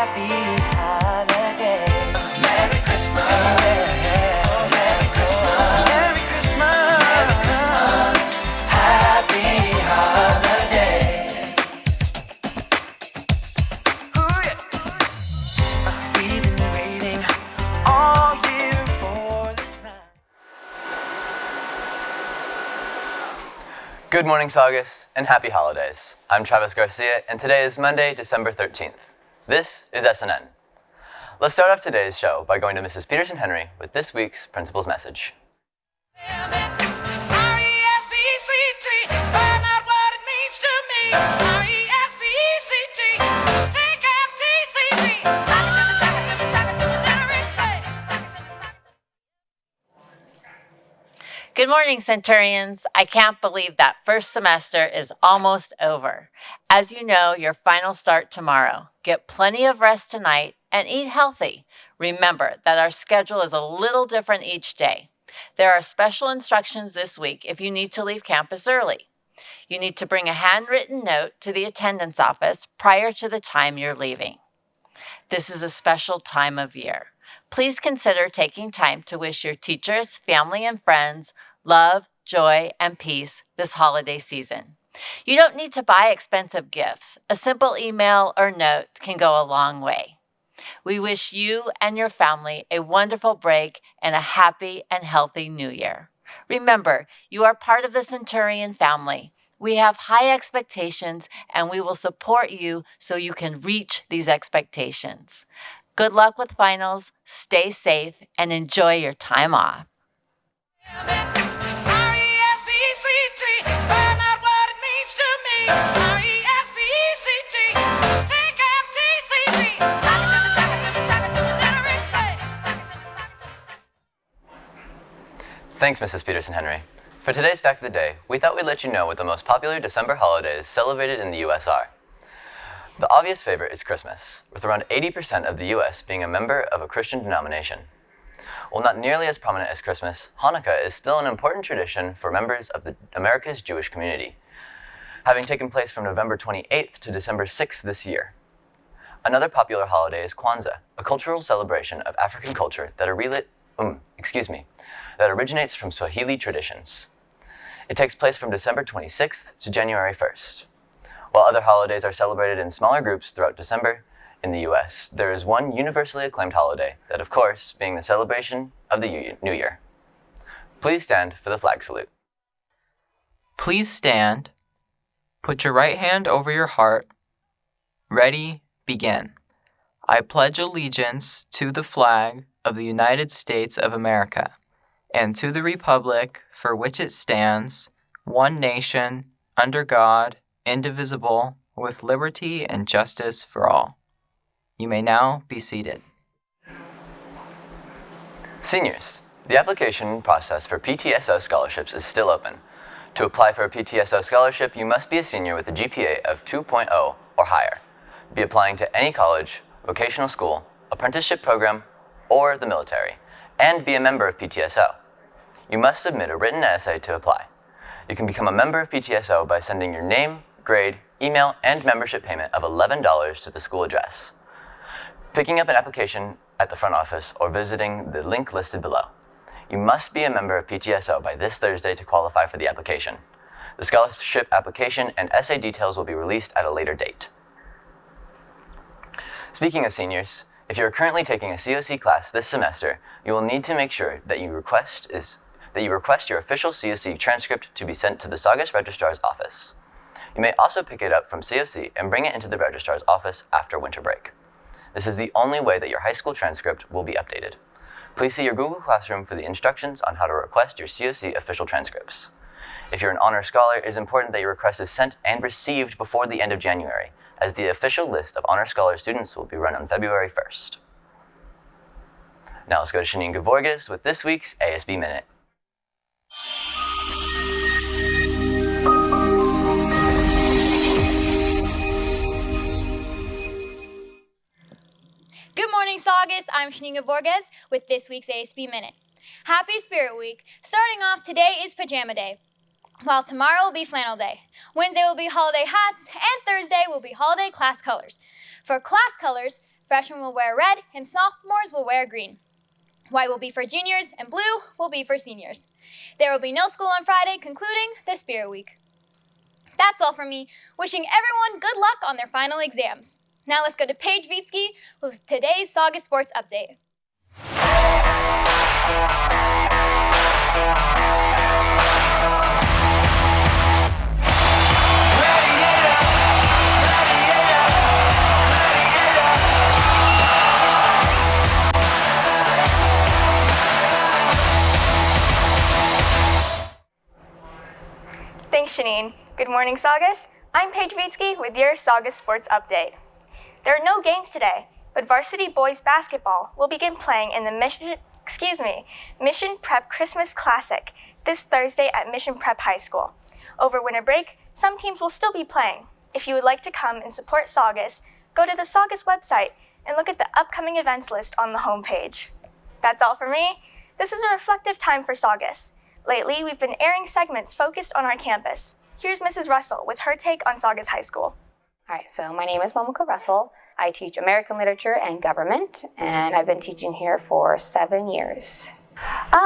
happy holiday. Merry Christmas. Merry Christmas. Merry Christmas. Merry Christmas. Happy holiday. Ooh, yeah. We've been waiting all year for this night. Good morning, Saugus, and happy holidays. I'm Travis Garcia, and today is Monday, December 13th. This is SNN. Let's start off today's show by going to Mrs. Peterson-Henry with this week's principal's message. R-E-S-P-E-C-T, find out what it means to me. R-E-S-P-E-C-T, take F-T-C-T. Sock it to me, sock it to me, sock it to me, Century say. Sock it to me, sock it to me. Good morning, Centurions. I can't believe that first semester is almost over. As you know, your final start tomorrow. Get plenty of rest tonight and eat healthy. Remember that our schedule is a little different each day. There are special instructions this week if you need to leave campus early. You need to bring a handwritten note to the attendance office prior to the time you're leaving. This is a special time of year. Please consider taking time to wish your teachers, family, and friends love, joy, and peace this holiday season. You don't need to buy expensive gifts. A simple email or note can go a long way. We wish you and your family a wonderful break and a happy and healthy new year. Remember, you are part of the Centurion family. We have high expectations, and we will support you so you can reach these expectations. Good luck with finals, stay safe, and enjoy your time off. R-E-S-P-E-C-T, find out what it means to me. R-E-S-P-E-C-T, take F-T-C-T. Sock it to me, sock it to me, sock it to me, Century say. Sock it to me, sock it to me, sock it to me. Thanks, Mrs. Peterson-Henry. For today's Fact of the Day, we thought we'd let you know what the most popular December holidays celebrated in the U.S. are. The obvious favorite is Christmas, with around 80% of the U.S. being a member of a Christian denomination. While not nearly as prominent as Christmas, Hanukkah is still an important tradition for members of America's Jewish community, having taken place from November 28th to December 6th this year. Another popular holiday is Kwanzaa, a cultural celebration of African culture that originates from Swahili traditions. It takes place from December 26th to January 1st. While other holidays are celebrated in smaller groups throughout December, in the U.S., there is one universally acclaimed holiday, that of course being the celebration of the New Year. Please stand for the flag salute. Please stand. Put your right hand over your heart. Ready, begin. I pledge allegiance to the flag of the United States of America and to the republic for which it stands, one nation, under God, indivisible, with liberty and justice for all. You may now be seated. Seniors, the application process for PTSO scholarships is still open. To apply for a PTSO scholarship, you must be a senior with a GPA of 2.0 or higher, be applying to any college, vocational school, apprenticeship program, or the military, and be a member of PTSO. You must submit a written essay to apply. You can become a member of PTSO by sending your name, grade, email, and membership payment of $11 to the school address, picking up an application at the front office, or visiting the link listed below. You must be a member of PTSO by this Thursday to qualify for the application. The scholarship application and essay details will be released at a later date. Speaking of seniors, if you are currently taking a COC class this semester, you will need to make sure that you request your official COC transcript to be sent to the Saugus Registrar's office. You may also pick it up from COC and bring it into the Registrar's office after winter break. This is the only way that your high school transcript will be updated. Please see your Google Classroom for the instructions on how to request your COC official transcripts. If you're an honor scholar, it is important that your request is sent and received before the end of January, as the official list of honor scholar students will be run on February 1st. Now let's go to Shanine Gavorgas with this week's ASB Minute. Good morning, Saugus. I'm Shaninga Borges with this week's ASB Minute. Happy Spirit Week. Starting off, today is Pajama Day, while tomorrow will be Flannel Day. Wednesday will be holiday hats, and Thursday will be holiday class colors. For class colors, Freshmen will wear red, and sophomores will wear green. White will be for juniors, and blue will be for seniors. There will be no school on Friday, concluding the Spirit Week. That's all from me. Wishing everyone good luck on their final exams. Now let's go to Paige Vietzke with today's Saugus Sports Update. Thanks, Janine. Good morning, Saugus. I'm Paige Vietzke with your Saugus Sports Update. There are no games today, but varsity boys basketball will begin playing in the Mission Prep Christmas Classic this Thursday at Mission Prep High School. Over winter break, some teams will still be playing. If you would like to come and support Saugus, go to the Saugus website and look at the upcoming events list on the homepage. That's all for me. This is a reflective time for Saugus. Lately, we've been airing segments focused on our campus. Here's Mrs. Russell with her take on Saugus High School. All right, so my name is Momika Russell. I teach American Literature and Government, and I've been teaching here for 7 years.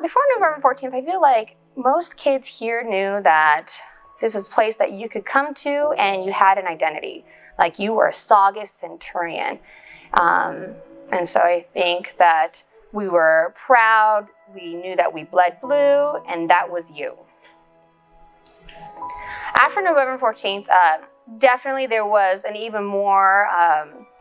Before November 14th, I feel like most kids here knew that this was a place that you could come to and you had an identity, like you were a Saugus Centurion. And so I think that we were proud, we knew that we bled blue, and that was you. After November 14th, definitely there was an even more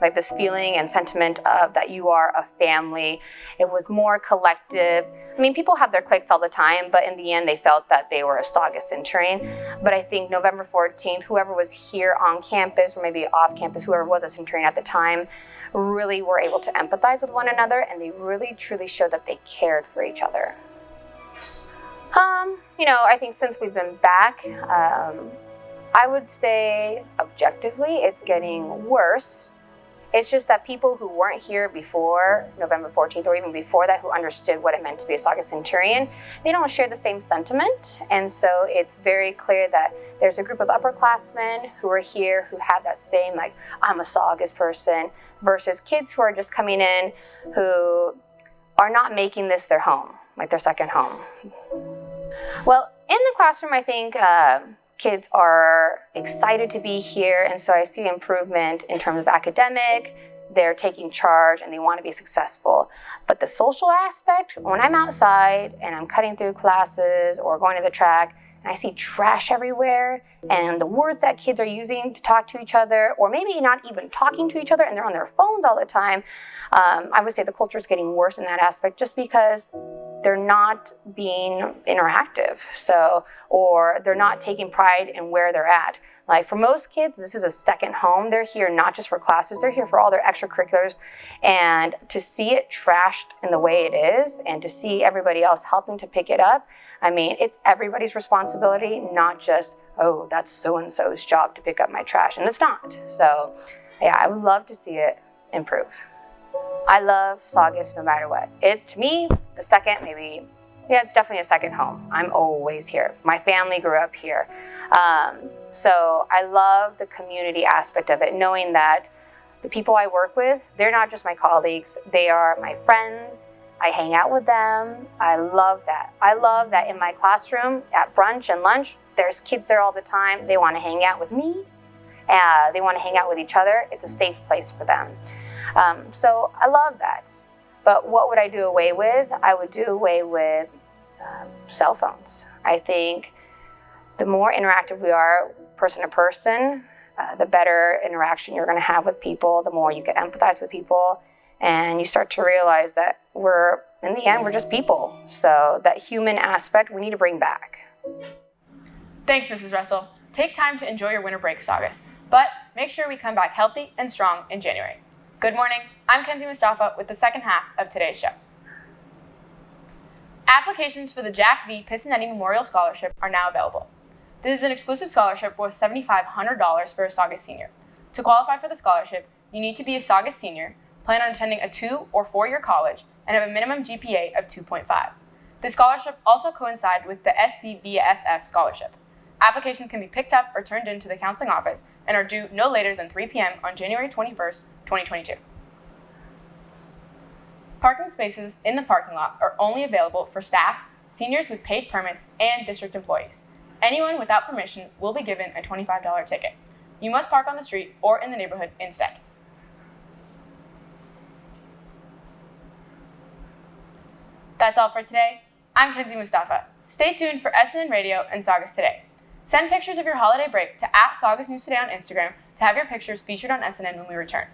like this feeling and sentiment of that you are a family. It was more collective. I mean, people have their cliques all the time, but in the end they felt that they were a Saugus Centurion. But I think November 14th, whoever was here on campus or maybe off campus, whoever was a Centurion at the time, really were able to empathize with one another, and they really truly showed that they cared for each other. I think since we've been back, I would say objectively it's getting worse. It's just that people who weren't here before November 14th or even before that, who understood what it meant to be a Saugus Centurion, they don't share the same sentiment. And so it's very clear that there's a group of upperclassmen who are here who have that same, like, I'm a Saugus person, versus kids who are just coming in who are not making this their home, like their second home. Well, in the classroom, I think kids are excited to be here, and so I see improvement in terms of academic. They're taking charge and they want to be successful. But the social aspect, when I'm outside and I'm cutting through classes or going to the track and I see trash everywhere and the words that kids are using to talk to each other, or maybe not even talking to each other and they're on their phones all the time, I would say the culture is getting worse in that aspect just because they're not being interactive, or they're not taking pride in where they're at. Like for most kids, this is a second home. They're here not just for classes, they're here for all their extracurriculars. And to see it trashed in the way it is, and to see everybody else helping to pick it up, I mean, it's everybody's responsibility, not just, oh, that's so-and-so's job to pick up my trash. And it's not. So yeah, I would love to see it improve. I love Saugus no matter what. To me, the second, maybe, yeah, it's definitely a second home. I'm always here. My family grew up here. So I love the community aspect of it, knowing that the people I work with, they're not just my colleagues, they are my friends. I hang out with them. I love that. I love that in my classroom, at brunch and lunch, there's kids there all the time. They want to hang out with me. They want to hang out with each other. It's a safe place for them. So I love that. But what would I do away with? I would do away with cell phones. I think the more interactive we are person to person, the better interaction you're going to have with people, the more you can empathize with people, and you start to realize that in the end, we're just people. So that human aspect we need to bring back. Thanks, Mrs. Russell. Take time to enjoy your winter break, Saugus, but make sure we come back healthy and strong in January. Good morning, I'm Kenzy Mostafa with the second half of today's show. Applications for the Jack V. Pisanelli Memorial Scholarship are now available. This is an exclusive scholarship worth $7,500 for a Saugus senior. To qualify for the scholarship, you need to be a Saugus senior, plan on attending a 2- or 4-year college, and have a minimum GPA of 2.5. This scholarship also coincides with the SCVSF scholarship. Applications can be picked up or turned into the counseling office and are due no later than 3 p.m. on January 21st, 2022. Parking spaces in the parking lot are only available for staff, seniors with paid permits, and district employees. Anyone without permission will be given a $25 ticket. You must park on the street or in the neighborhood instead. That's all for today. I'm Kenzy Mostafa. Stay tuned for SNN Radio and Saugus Today. Send pictures of your holiday break to @Saugus News Today on Instagram to have your pictures featured on SNN when we return.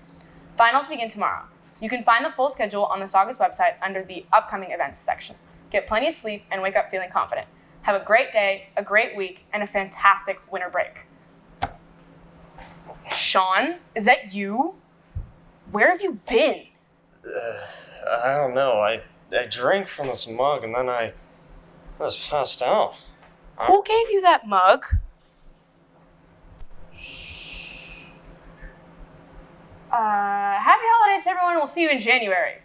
Finals begin tomorrow. You can find the full schedule on the Saugus website under the upcoming events section. Get plenty of sleep and wake up feeling confident. Have a great day, a great week, and a fantastic winter break. Sean, is that you? Where have you been? I don't know. I drank from this mug and then I was passed out. Who gave you that mug? Happy holidays, everyone. We'll see you in January.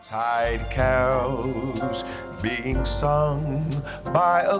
Tide carols being sung by a